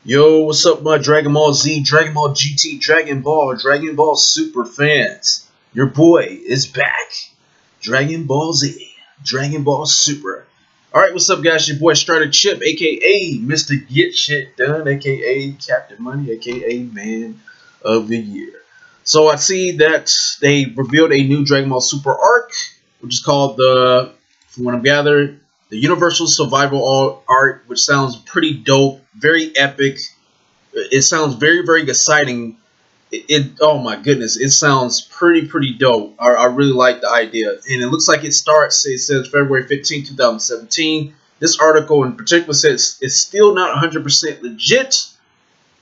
Yo, what's up, my Dragon Ball Z, Dragon Ball GT, Dragon Ball Super fans? Your boy is back. Dragon Ball Z, Dragon Ball Super. Alright, what's up, guys? Your boy Starter Chip, aka Mr. Get Shit Done, aka Captain Money, aka Man of the Year. So I see that they revealed a new Dragon Ball Super arc, which is called from what I'm gathered, the Universal Survival Art, which sounds pretty dope, very epic. It sounds very, very exciting. Oh my goodness, it sounds pretty dope. I really like the idea, and it looks like it starts. It says February 15, 2017. This article in particular says it's still not 100% legit,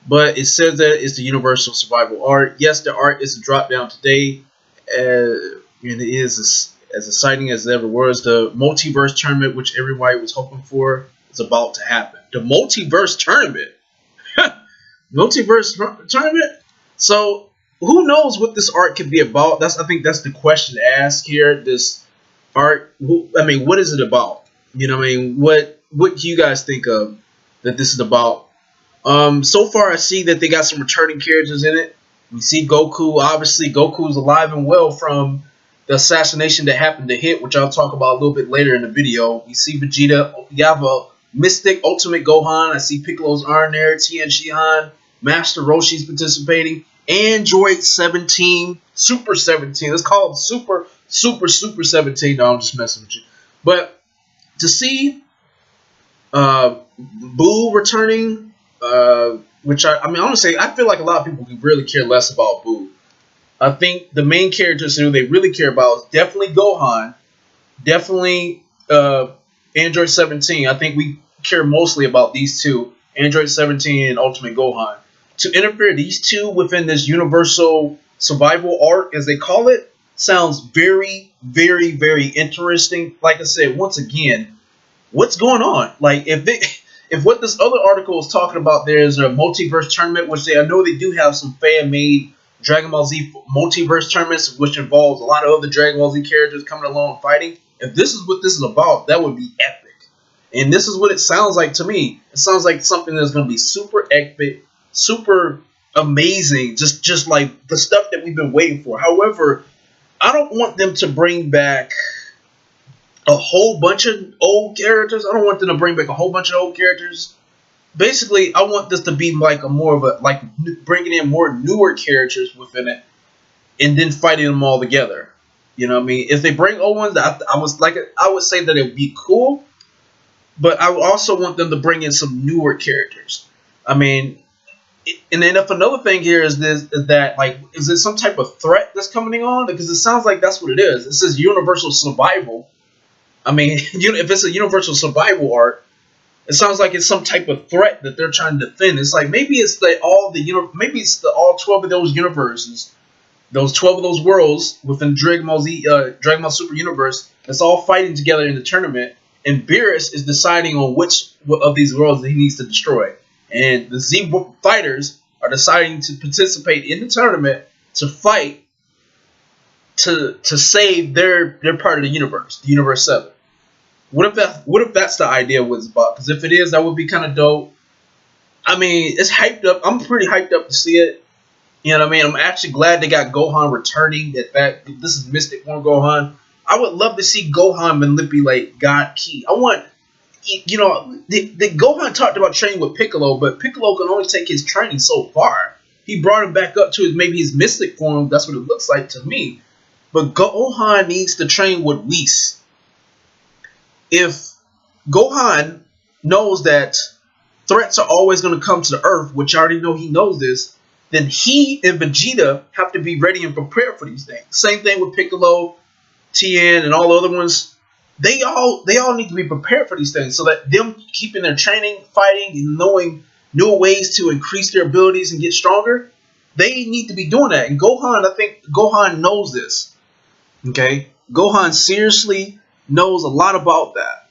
but it says that it's the Universal Survival Art. Yes, the art is a drop down today, and it is as exciting as it ever was. The Multiverse tournament, which everybody was hoping for, is about to happen. The Multiverse tournament. Multiverse tournament? So, who knows what this art could be about? I think that's the question to ask here. This art, what is it about? You know what I mean? What do you guys think of that this is about? So far I see that they got some returning characters in it. We see Goku. Obviously, Goku's alive and well from the assassination that happened to Hit, which I'll talk about a little bit later in the video. We see Vegeta. You have a Mystic Ultimate Gohan. I see Piccolo's Arn there. Tien Shihan. Master Roshi's participating. Android 17. Super 17. Let's call him Super 17. No, I'm just messing with you. But to see Boo returning, which honestly, I feel like a lot of people could really care less about Boo. I think the main characters who they really care about is definitely Gohan, definitely Android 17. I think we care mostly about these two, Android 17 and Ultimate Gohan. To interfere these two within this Universal Survival Arc, as they call it, sounds very interesting. Like I said, once again, what's going on? Like if what this other article is talking about, there's a multiverse tournament, which I know they do have some fan-made Dragon Ball Z multiverse tournaments, which involves a lot of other Dragon Ball Z characters coming along and fighting. If this is what this is about, that would be epic. And this is what it sounds like to me. It sounds like something that's going to be super epic, super amazing, just like the stuff that we've been waiting for. However, I don't want them to bring back a whole bunch of old characters. I don't want them to bring back a whole bunch of old characters. Basically, I want this to be like bringing in more newer characters within it, and then fighting them all together. You know what I mean? If they bring old ones, I would say that it would be cool, but I would also want them to bring in some newer characters. I mean, and then if another thing here is is it some type of threat that's coming on? Because it sounds like that's what it is. It says Universal Survival. I mean, if it's a Universal Survival art, it sounds like it's some type of threat that they're trying to defend. It's like maybe it's all 12 of those universes, those 12 of those worlds within Dragon Ball Z, Dragon Ball Super Universe. That's all fighting together in the tournament, and Beerus is deciding on which of these worlds that he needs to destroy. And the Z fighters are deciding to participate in the tournament to fight to save their part of the universe, the Universe 7. What if that's the idea was about? Because if it is, that would be kind of dope. I mean, it's hyped up. I'm pretty hyped up to see it. You know what I mean? I'm actually glad they got Gohan returning. That this is Mystic Form Gohan. I would love to see Gohan manipulate God Ki. I want, the Gohan talked about training with Piccolo, but Piccolo can only take his training so far. He brought him back up to his Mystic Form. That's what it looks like to me. But Gohan needs to train with Whis. If Gohan knows that threats are always going to come to the Earth, which I already know he knows this, then he and Vegeta have to be ready and prepared for these things. Same thing with Piccolo, Tien, and all the other ones. They all need to be prepared for these things, so that them keeping their training, fighting, and knowing new ways to increase their abilities and get stronger, they need to be doing that. And Gohan, I think Gohan knows this. Okay? Gohan seriously knows a lot about that.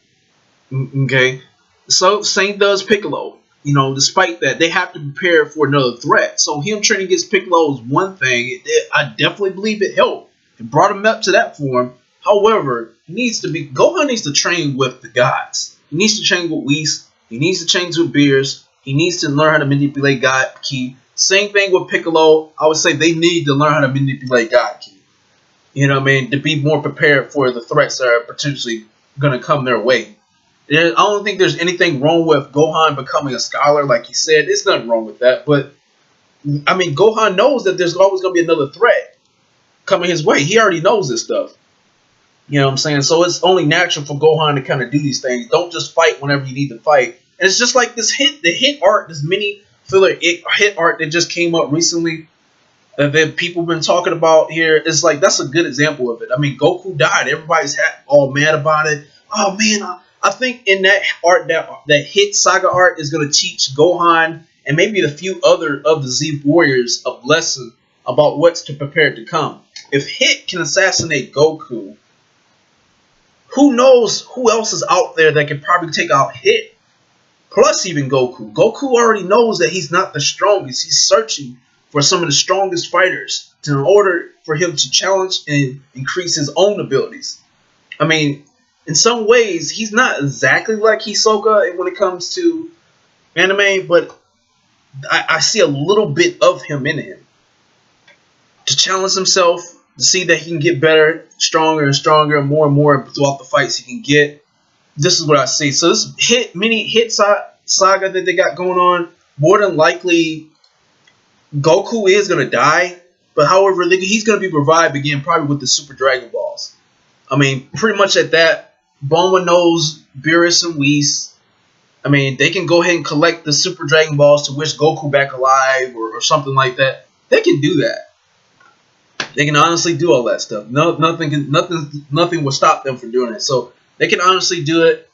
Okay? So, same does Piccolo. Despite that, they have to prepare for another threat. So, him training against Piccolo is one thing. I definitely believe it helped. It brought him up to that form. However, Gohan needs to train with the gods. He needs to train with Whis. He needs to train with Beerus. He needs to learn how to manipulate God Ki. Same thing with Piccolo. I would say they need to learn how to manipulate God Ki. You know what I mean? To be more prepared for the threats that are potentially going to come their way. I don't think there's anything wrong with Gohan becoming a scholar, like he said. There's nothing wrong with that. But, I mean, Gohan knows that there's always going to be another threat coming his way. He already knows this stuff. You know what I'm saying? So it's only natural for Gohan to kind of do these things. Don't just fight whenever you need to fight. And it's just like this the hit art, this mini filler hit art that just came up recently that people have been talking about here. It's like, that's a good example of it. I mean, Goku died. Everybody's all mad about it. Oh, man, I think in that art, that hit saga art is going to teach Gohan and maybe a few other of the Z Warriors a lesson about what's to prepare to come. If Hit can assassinate Goku, who knows who else is out there that can probably take out Hit, plus even Goku. Goku already knows that he's not the strongest. He's searching for some of the strongest fighters in order for him to challenge and increase his own abilities. I mean, in some ways, he's not exactly like Hisoka when it comes to anime, but I see a little bit of him in him. To challenge himself, to see that he can get better, stronger and stronger, and more throughout the fights he can get. This is what I see. So this mini hit saga that they got going on, more than likely, Goku is going to die. But however, he's going to be revived again, probably with the Super Dragon Balls. I mean, pretty much at that, Bulma knows Beerus and Whis. I mean, they can go ahead and collect the Super Dragon Balls to wish Goku back alive or something like that. They can do that. They can honestly do all that stuff. Nothing will stop them from doing it. So they can honestly do it.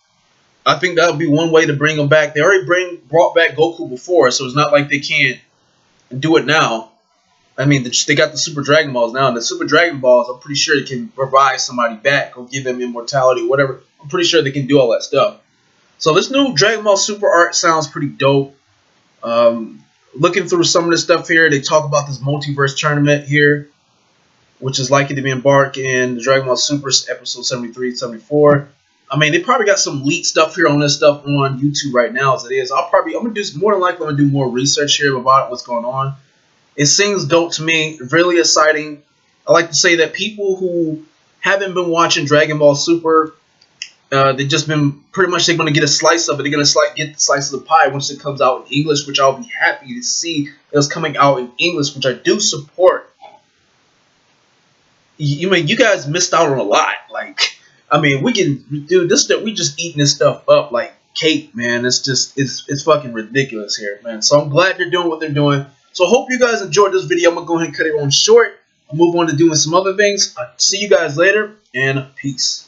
I think that would be one way to bring them back. They already brought back Goku before, so it's not like they can't do it now. I mean, they got the Super Dragon Balls now, and the Super Dragon Balls, I'm pretty sure they can revive somebody back or give them immortality or whatever. I'm pretty sure they can do all that stuff. So this new Dragon Ball Super art sounds pretty dope. Looking through some of this stuff here, they talk about this multiverse tournament here, which is likely to be embarked in the Dragon Ball Super episode 73, 74. I mean, they probably got some leaked stuff here on this stuff on YouTube right now as it is. I'm gonna do more than likely. I'm gonna do more research here about what's going on. It seems dope to me, really exciting. I like to say that people who haven't been watching Dragon Ball Super, they've just been pretty much, they're gonna get a slice of it. They're gonna get the slice of the pie once it comes out in English, which I'll be happy to see it's coming out in English, which I do support. You guys missed out on a lot. Like, I mean, we can do this stuff. We just eating this stuff up like cake, man. It's fucking ridiculous here, man. So I'm glad they're doing what they're doing. So I hope you guys enjoyed this video. I'm gonna go ahead and cut it on short. I'll move on to doing some other things. I'll see you guys later, and peace.